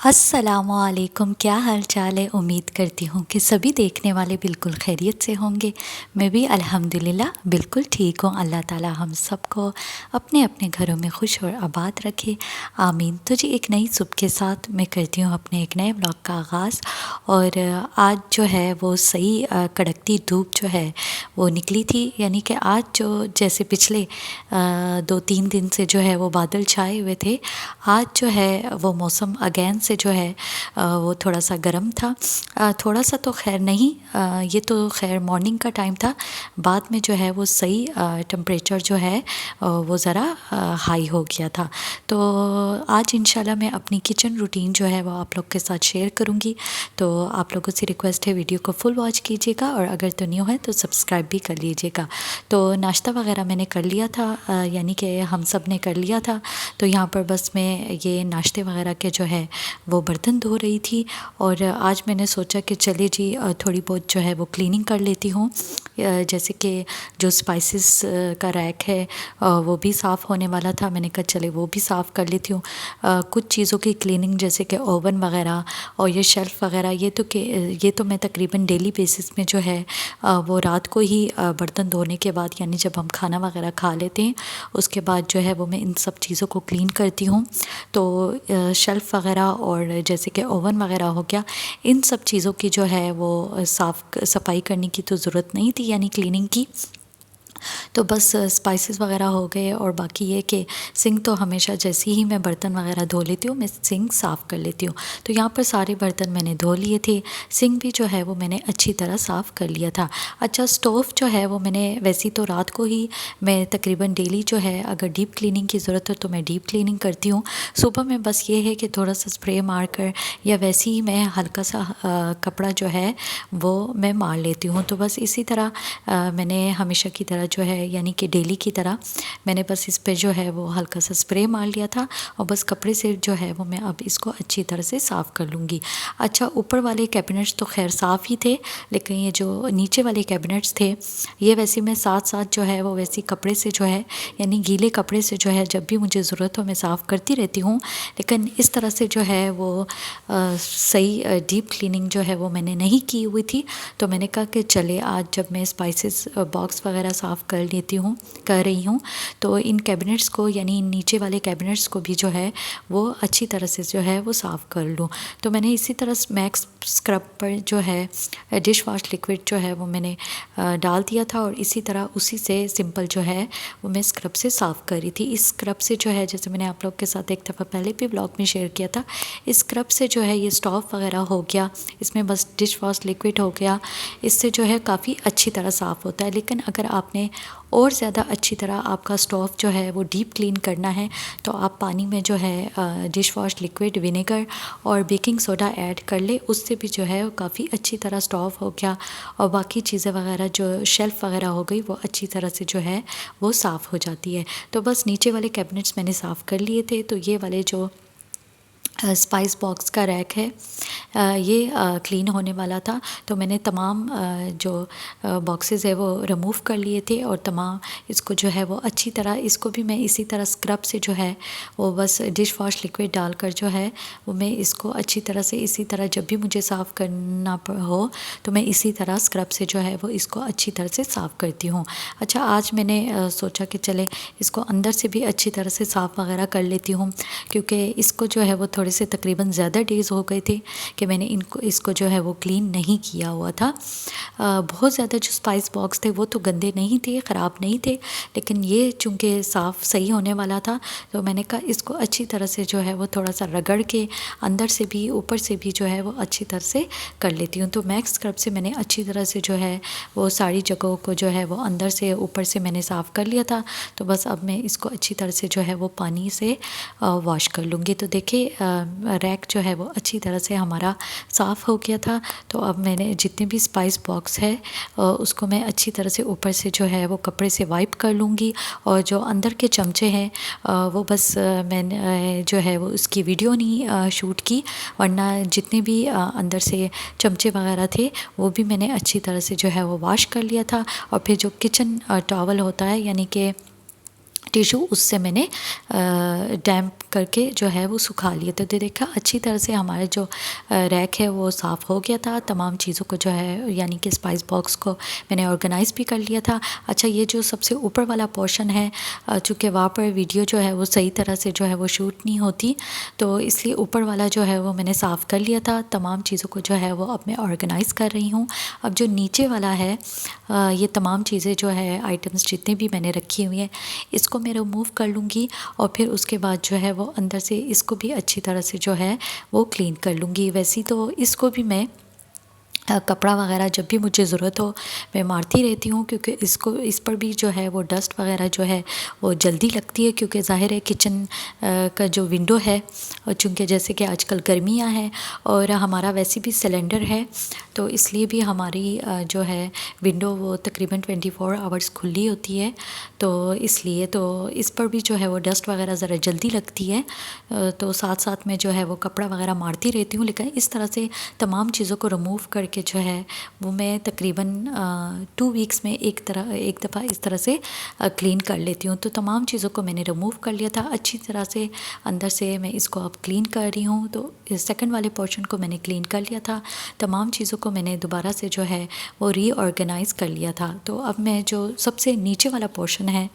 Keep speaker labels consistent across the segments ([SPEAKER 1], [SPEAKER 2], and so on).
[SPEAKER 1] अस्सलामुअलैकुम, क्या हाल चाल है। उम्मीद करती हूँ कि सभी देखने वाले बिल्कुल खैरियत से होंगे। मैं भी अल्हम्दुलिल्लाह बिल्कुल ठीक हूँ। अल्लाह ताला हम सबको अपने अपने घरों में खुश और आबाद रखे, आमीन। तो जी एक नई सुबह के साथ मैं करती हूँ अपने एक नए ब्लॉग का आगाज़। और आज जो है वो सही कड़कती धूप जो है वो निकली थी, यानी कि आज जो जैसे पिछले 2-3 दिन से जो है वो बादल छाए हुए थे, आज जो है वो मौसम अगेन से जो है वो थोड़ा सा गर्म था। थोड़ा सा तो खैर नहीं, ये तो खैर मॉर्निंग का टाइम था। बाद में जो है वो सही टेम्परेचर जो है वो ज़रा हाई हो गया था। तो आज इंशाल्लाह मैं अपनी किचन रूटीन जो है वो आप लोग के साथ शेयर करूँगी। तो आप लोगों से रिक्वेस्ट है वीडियो को फुल वॉच कीजिएगा, और अगर तो न्यू है तो सब्सक्राइब भी कर लीजिएगा। तो नाश्ता वगैरह मैंने कर लिया था, यानी कि हम सब ने कर लिया था। तो यहाँ पर बस मैं ये नाश्ते वगैरह के जो है वो बर्तन धो रही थी। और आज मैंने सोचा कि चलिए जी थोड़ी बहुत जो है वो क्लीनिंग कर लेती हूँ। जैसे कि जो स्पाइसेस का रैक है वो भी साफ़ होने वाला था। मैंने कहा चले वो भी साफ़ कर लेती हूँ। कुछ चीज़ों की क्लीनिंग जैसे कि ओवन वगैरह और ये शेल्फ़ वगैरह, ये तो मैं तकरीबन डेली बेसिस में जो है वो रात को ही बर्तन धोने के बाद, यानी जब हम खाना वगैरह खा लेते हैं उसके बाद जो है वो मैं इन सब चीज़ों को क्लीन करती हूँ। तो शेल्फ़ वगैरह और जैसे कि ओवन वगैरह हो गया, इन सब चीज़ों की जो है वो सफाई करने की तो ज़रूरत नहीं थी, यानी क्लीनिंग की। तो बस स्पाइसेस वगैरह हो गए, और बाकी ये कि सिंक तो हमेशा जैसे ही मैं बर्तन वगैरह धो लेती हूँ मैं सिंक साफ़ कर लेती हूँ। तो यहाँ पर सारे बर्तन मैंने धो लिए थे, सिंक भी जो है वो मैंने अच्छी तरह साफ़ कर लिया था। अच्छा, स्टोव जो है वो मैंने वैसे तो रात को ही, मैं तकरीबन डेली जो है अगर डीप क्लीनिंग की ज़रूरत हो तो मैं डीप क्लीनिंग करती हूँ। सुबह में बस ये है कि थोड़ा सा स्प्रे मार कर या वैसे ही मैं हल्का सा कपड़ा जो है वो मैं मार लेती हूँ। तो बस इसी तरह मैंने हमेशा की तरह जो है, यानी कि डेली की तरह, मैंने बस इस पे जो है वो हल्का सा स्प्रे मार लिया था, और बस कपड़े से जो है वो मैं अब इसको अच्छी तरह से साफ़ कर लूँगी। अच्छा, ऊपर वाले कैबिनेट्स तो खैर साफ़ ही थे, लेकिन ये जो नीचे वाले कैबिनेट्स थे ये वैसे मैं साथ साथ जो है वो वैसे कपड़े से जो है, यानी गीले कपड़े से जो है जब भी मुझे ज़रूरत हो मैं साफ़ करती रहती हूँ। लेकिन इस तरह से जो है वो सही डीप क्लीनिंग जो है वो मैंने नहीं की हुई थी। तो मैंने कहा कि चले आज जब मैं स्पाइसेस बॉक्स वगैरह साफ़ कर रही हूँ तो इन कैबिनेट्स को, यानी इन नीचे वाले कैबिनेट्स को भी जो है वो अच्छी तरह से जो है वो साफ़ कर लूँ। तो मैंने इसी तरह मैक्स स्क्रब पर जो है डिश वॉश लिक्विड जो है वो मैंने डाल दिया था, और इसी तरह उसी से सिंपल जो है वो मैं स्क्रब से साफ़ कर रही थी। इस स्क्रब से जो है, जैसे मैंने आप लोग के साथ एक दफ़ा पहले भी ब्लॉग में शेयर किया था, इस स्क्रब से जो है ये स्टोव वगैरह हो गया, इसमें बस डिश वॉश लिक्विड हो गया, इससे जो है काफ़ी अच्छी तरह साफ़ होता है। लेकिन अगर आपने और ज़्यादा अच्छी तरह आपका स्टोव जो है वो डीप क्लीन करना है तो आप पानी में जो है डिश वॉश लिक्विड, विनेगर और बेकिंग सोडा ऐड कर ले, उससे भी जो है काफ़ी अच्छी तरह स्टोव हो गया, और बाकी चीज़ें वगैरह जो शेल्फ़ वगैरह हो गई वो अच्छी तरह से जो है वो साफ़ हो जाती है। तो बस नीचे वाले कैबिनेट्स मैंने साफ़ कर लिए थे। तो ये वाले जो स्पाइस बॉक्स का रैक है ये क्लीन होने वाला था, तो मैंने तमाम जो बॉक्सेस है वो रिमूव कर लिए थे, और तमाम इसको जो है वो अच्छी तरह, इसको भी मैं इसी तरह स्क्रब से जो है वो बस डिश वॉश लिक्विड डालकर जो है वो मैं इसको अच्छी तरह से, इसी तरह जब भी मुझे साफ़ करना हो तो मैं इसी तरह स्क्रब से जो है वो इसको अच्छी तरह से साफ़ करती हूँ। अच्छा, आज मैंने सोचा कि चले इसको अंदर से भी अच्छी तरह से साफ़ वगैरह कर लेती हूँ, क्योंकि इसको जो है वो थोड़े से तकरीबन ज़्यादा डेज़ हो गए थे कि मैंने इसको जो है वो क्लीन नहीं किया हुआ था। बहुत ज़्यादा जो स्पाइस बॉक्स थे वो तो गंदे नहीं थे, ख़राब नहीं थे, लेकिन ये चूँकि साफ़ सही होने वाला था तो मैंने कहा इसको अच्छी तरह से जो है वो थोड़ा सा रगड़ के अंदर से भी ऊपर से भी जो है वो अच्छी तरह से कर लेती हूँ। तो मैक्स स्क्रब से मैंने अच्छी तरह से जो है वो सारी जगहों को जो है वो अंदर से ऊपर से मैंने साफ़ कर लिया था। तो बस अब मैं इसको अच्छी तरह से जो है वो पानी से वॉश कर लूँगी। तो देखिए रैक जो है वो अच्छी तरह से हमारा साफ़ हो गया था। तो अब मैंने जितने भी स्पाइस बॉक्स है उसको मैं अच्छी तरह से ऊपर से जो है वो कपड़े से वाइप कर लूँगी, और जो अंदर के चमचे हैं वो बस मैंने जो है वो उसकी वीडियो नहीं शूट की, वरना जितने भी अंदर से चमचे वगैरह थे वो भी मैंने अच्छी तरह से जो है वो वॉश कर लिया था। और फिर जो किचन टॉवल होता है, यानी कि टिशू उससे मैंने डैम्प करके जो है वो सुखा लिए। तो देखा अच्छी तरह से हमारा जो रैक है वो साफ़ हो गया था। तमाम चीज़ों को जो है यानी कि स्पाइस बॉक्स को मैंने ऑर्गेनाइज़ भी कर लिया था। अच्छा, ये जो सबसे ऊपर वाला पोर्शन है, चूँकि वहाँ पर वीडियो जो है वो सही तरह से जो है वो शूट नहीं होती, तो इसलिए ऊपर वाला जो है वो मैंने साफ़ कर लिया था। तमाम चीज़ों को जो है वो अब मैं ऑर्गेनाइज़ कर रही हूँ। अब जो नीचे वाला है, ये तमाम चीज़ें जो है आइटम्स जितने भी मैंने रखी हुई हैं, इसको मैं रिमूव कर लूँगी और फिर उसके बाद जो है वो अंदर से इसको भी अच्छी तरह से जो है वो क्लीन कर लूँगी। वैसे तो इसको भी मैं कपड़ा वगैरह जब भी मुझे ज़रूरत हो मैं मारती रहती हूँ, क्योंकि इस पर भी जो है वो डस्ट वगैरह जो है वो जल्दी लगती है, क्योंकि ज़ाहिर है किचन का जो विंडो है, और चूँकि जैसे कि आजकल गर्मियाँ हैं और हमारा वैसे भी सिलेंडर है, तो इसलिए भी हमारी जो है विंडो वो तकरीबन 24 आवर्स खुली होती है। तो इसलिए तो इस पर भी जो है वो डस्ट वगैरह ज़रा जल्दी लगती है, तो साथ साथ में जो है वो कपड़ा वगैरह मारती रहती हूँ। लेकिन इस तरह से तमाम चीज़ों को रिमूव करके जो है वो मैं तकरीबन 2 वीक्स में एक दफ़ा इस तरह से क्लीन कर लेती हूँ। तो तमाम चीज़ों को मैंने रिमूव कर लिया था अच्छी तरह से, अंदर से मैं इसको अब क्लीन कर रही हूँ। तो सेकंड वाले पोर्शन को मैंने क्लीन कर लिया था, तमाम चीज़ों को मैंने दोबारा से जो है वो रीऑर्गेनाइज़ कर लिया था। तो अब मैं जो सबसे नीचे वाला पोर्शन है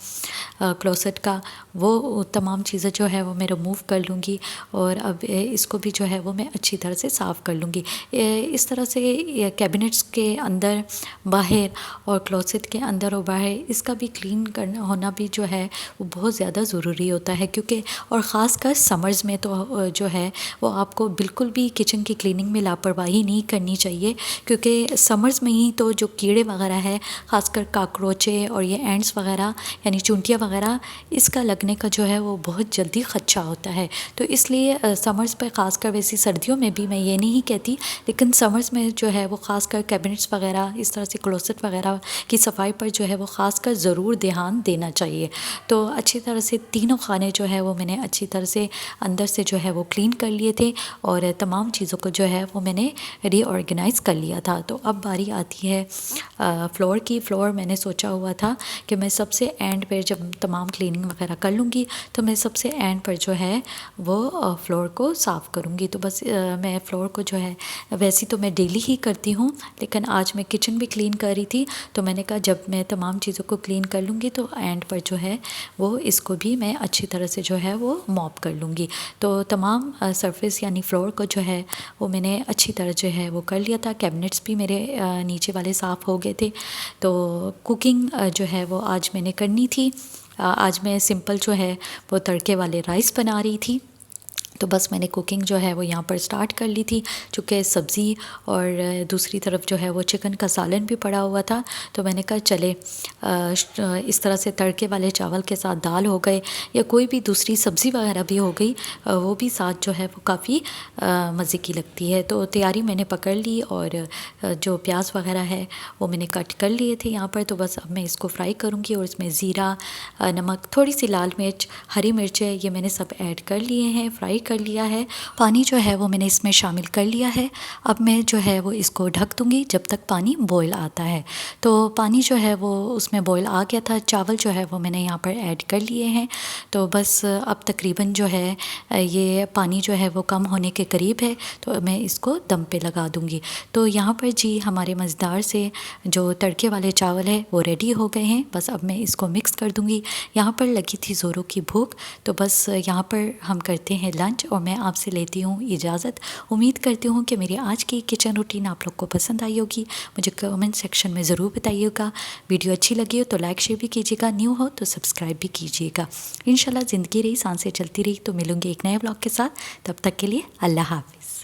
[SPEAKER 1] क्लोसेट का, वो तमाम चीज़ें जो है वो मैं रिमूव कर लूँगी और अब इसको भी जो है वो मैं अच्छी तरह से साफ़ कर लूँगी। इस तरह से कैबिनेट्स के अंदर बाहर और क्लोसेट के अंदर और बाहर इसका भी क्लीन करना होना भी जो है वो बहुत ज़्यादा ज़रूरी होता है, क्योंकि और ख़ासकर समर्स में तो जो है वो आपको बिल्कुल भी किचन की क्लीनिंग में लापरवाही नहीं करनी चाहिए, क्योंकि समर्स में ही तो जो कीड़े वगैरह है, ख़ासकर काकरोचे और ये एंड्स वगैरह यानी चूंटियाँ वगैरह, इसका लगने का जो है वो बहुत जल्दी खदशा होता है। तो इसलिए समर्स पर ख़ासकर, वैसे सर्दियों में भी मैं ये नहीं कहती, लेकिन समर्स में जो है वो ख़ासकर कैबिनेट्स वगैरह इस तरह से क्लोसेट वगैरह की सफाई पर जो है वो ख़ासकर ज़रूर ध्यान देना चाहिए। तो अच्छी तरह से तीनों खाने जो है वो मैंने अच्छी तरह से अंदर से जो है वो क्लीन कर लिए थे और तमाम चीज़ों को जो है वो मैंने रीऑर्गेनाइज़ कर लिया था। तो अब बारी आती है फ्लोर की। फ्लोर मैंने सोचा हुआ था कि मैं सबसे एंड पे जब तमाम क्लीनिंग वगैरह कर लूँगी तो मैं सबसे एंड पर जो है वो फ्लोर को साफ़ करूँगी। तो बस मैं फ्लोर को जो है, वैसे तो मैं डेली ही करती हूँ, लेकिन आज मैं किचन भी क्लीन कर रही थी, तो मैंने कहा जब मैं तमाम चीज़ों को क्लीन कर लूँगी तो एंड पर जो है वो इसको भी मैं अच्छी तरह से जो है वो मॉप कर लूँगी। तो तमाम सरफेस यानी फ्लोर को जो है वो मैंने अच्छी तरह जो है वो कर लिया था। कैबिनेट्स भी मेरे नीचे वाले साफ़ हो गए थे। तो कुकिंग जो है वो आज मैंने करनी थी। आज मैं सिंपल जो है वो तड़के वाले राइस बना रही थी। तो बस मैंने कुकिंग जो है वो यहाँ पर स्टार्ट कर ली थी, चूँकि सब्ज़ी और दूसरी तरफ जो है वो चिकन का सालन भी पड़ा हुआ था। तो मैंने कहा चले इस तरह से तड़के वाले चावल के साथ दाल हो गए या कोई भी दूसरी सब्ज़ी वगैरह भी हो गई, वो भी साथ जो है वो काफ़ी मज़े की लगती है। तो तैयारी मैंने पकड़ ली और जो प्याज वगैरह है वो मैंने कट कर लिए थे यहाँ पर। तो बस अब मैं इसको फ्राई करूँगी और इसमें ज़ीरा, नमक, थोड़ी सी लाल मिर्च, हरी मिर्चें, ये मैंने सब ऐड कर लिए हैं, फ्राई कर लिया है। पानी जो है वो मैंने इसमें शामिल कर लिया है। अब मैं जो है वो इसको ढक दूँगी जब तक पानी बॉयल आता है। तो पानी जो है वो उसमें बॉयल आ गया था। चावल जो है वो मैंने यहाँ पर ऐड कर लिए हैं। तो बस अब तकरीबन जो है ये पानी जो है वो कम होने के करीब है, तो मैं इसको दम पे लगा दूँगी। तो यहाँ पर जी हमारे मज़ेदार से जो तड़के वाले चावल है वो रेडी हो गए हैं। बस अब मैं इसको मिक्स कर दूँगी। यहाँ पर लगी थी ज़ोरों की भूख, तो बस यहाँ पर हम करते हैं लंच और मैं आपसे लेती हूँ इजाज़त। उम्मीद करती हूँ कि मेरी आज की किचन रूटीन आप लोग को पसंद आई होगी। मुझे कमेंट सेक्शन में ज़रूर बताइएगा। वीडियो अच्छी लगी हो तो लाइक शेयर भी कीजिएगा, न्यू हो तो सब्सक्राइब भी कीजिएगा। इंशाल्लाह ज़िंदगी रही, सांसें चलती रही तो मिलूँगी एक नए ब्लॉग के साथ। तब तक के लिए अल्लाह हाफ़िज़।